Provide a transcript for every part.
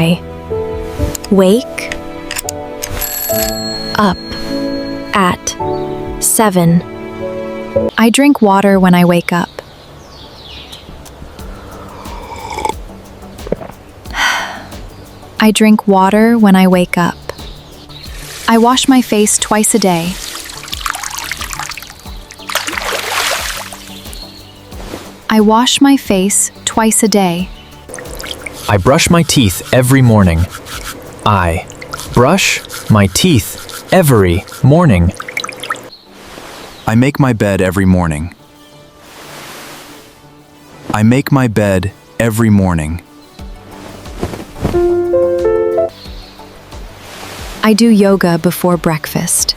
I wake up at 7. I drink water when I wake up. I drink water when I wake up. I wash my face twice a day. I wash my face twice a day. I brush my teeth every morning. I brush my teeth every morning. I make my bed every morning. I make my bed every morning. I do yoga before breakfast.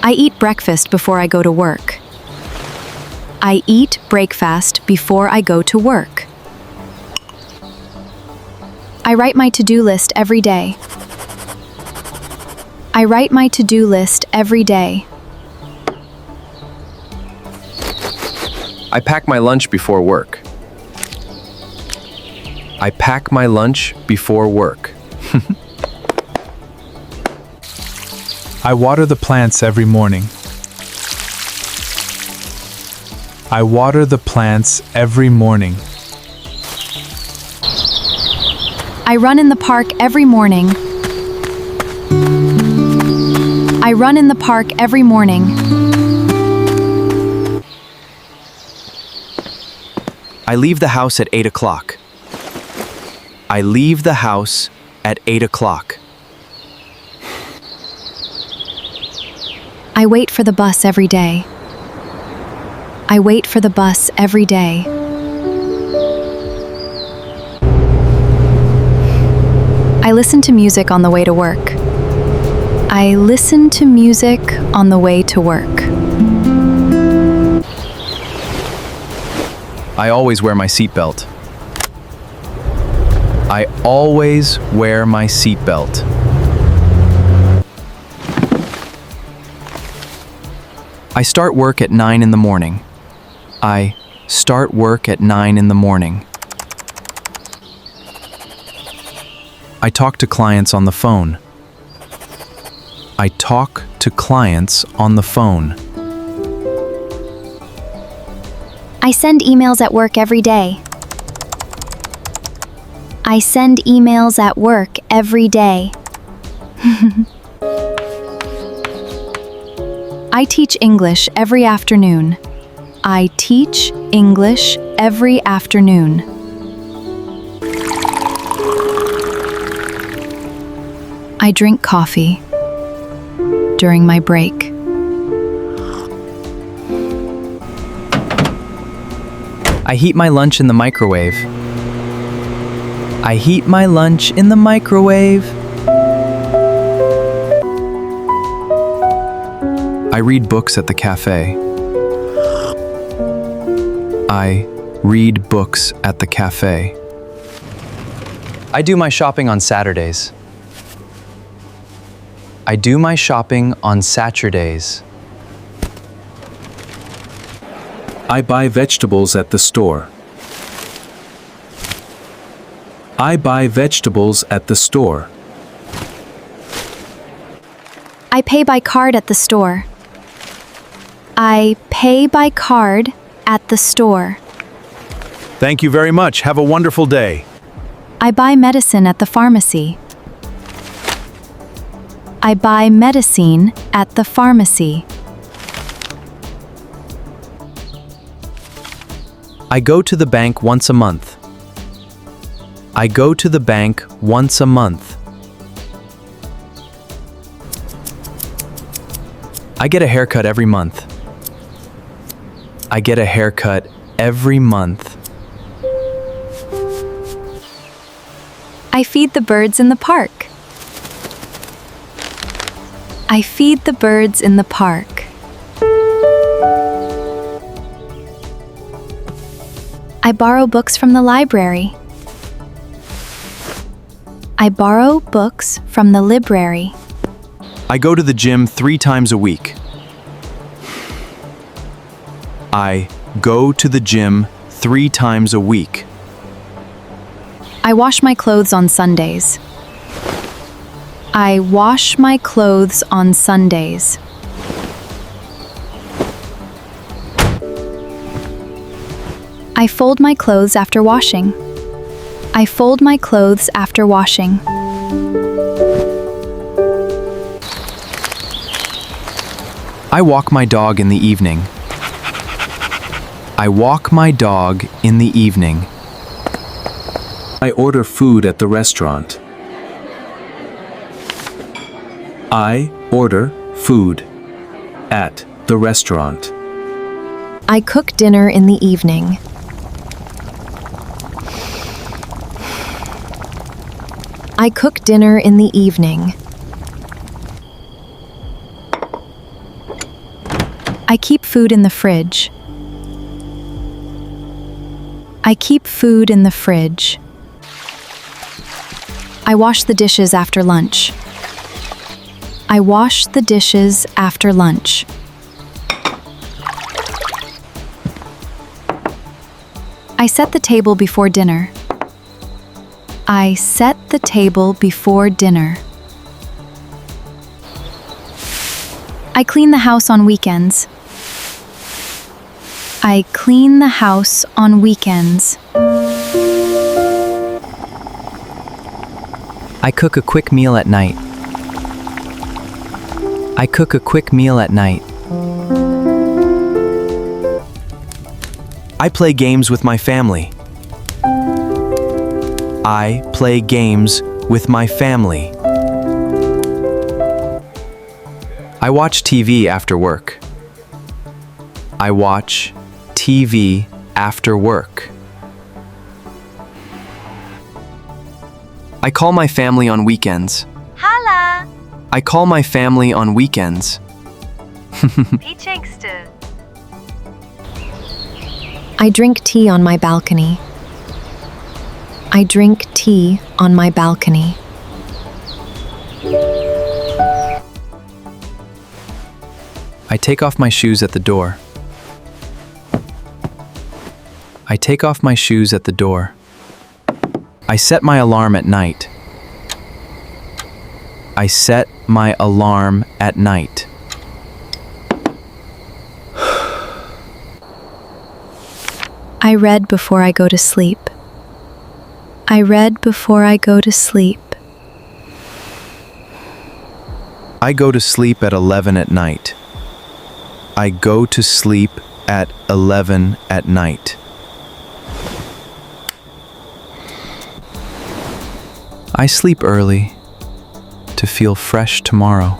I eat breakfast before I go to work. I eat breakfast before I go to work. I write my to-do list every day. I write my to-do list every day. I pack my lunch before work. I pack my lunch before work. I water the plants every morning. I water the plants every morning. I run in the park every morning. I run in the park every morning. I leave the house at 8 o'clock. I leave the house at 8 o'clock. I wait for the bus every day. I wait for the bus every day. I listen to music on the way to work. I listen to music on the way to work. I always wear my seatbelt. I always wear my seatbelt. I start work at 9 in the morning. I start work at 9 in the morning. I talk to clients on the phone. I talk to clients on the phone. I send emails at work every day. I send emails at work every day. I teach English every afternoon. I teach English every afternoon. I drink coffee during my break. I heat my lunch in the microwave. I heat my lunch in the microwave. I read books at the cafe. I read books at the cafe. I do my shopping on Saturdays. I do my shopping on Saturdays. I buy vegetables at the store. I buy vegetables at the store. I pay by card at the store. I pay by card at the store. Thank you very much. Have a wonderful day. I buy medicine at the pharmacy. I buy medicine at the pharmacy. I go to the bank once a month. I go to the bank once a month. I get a haircut every month. I get a haircut every month. I feed the birds in the park. I feed the birds in the park. I borrow books from the library. I borrow books from the library. I go to the gym 3 times a week. I go to the gym 3 times a week. I wash my clothes on Sundays. I wash my clothes on Sundays. I fold my clothes after washing. I fold my clothes after washing. I walk my dog in the evening. I walk my dog in the evening. I order food at the restaurant. I order food at the restaurant. I cook dinner in the evening. I cook dinner in the evening. I keep food in the fridge. I keep food in the fridge. I wash the dishes after lunch. I wash the dishes after lunch. I set the table before dinner. I set the table before dinner. I clean the house on weekends. I clean the house on weekends. I cook a quick meal at night. I cook a quick meal at night. I play games with my family. I play games with my family. I watch TV after work. I watch TV after work. I call my family on weekends. Hala, I call my family on weekends. Piçekstu. I drink tea on my balcony. I drink tea on my balcony. I take off my shoes at the door. I take off my shoes at the door. I set my alarm at night. I set my alarm at night. I read before I go to sleep. I read before I go to sleep. I go to sleep at 11 at night. I go to sleep at 11 at night. I sleep early to feel fresh tomorrow.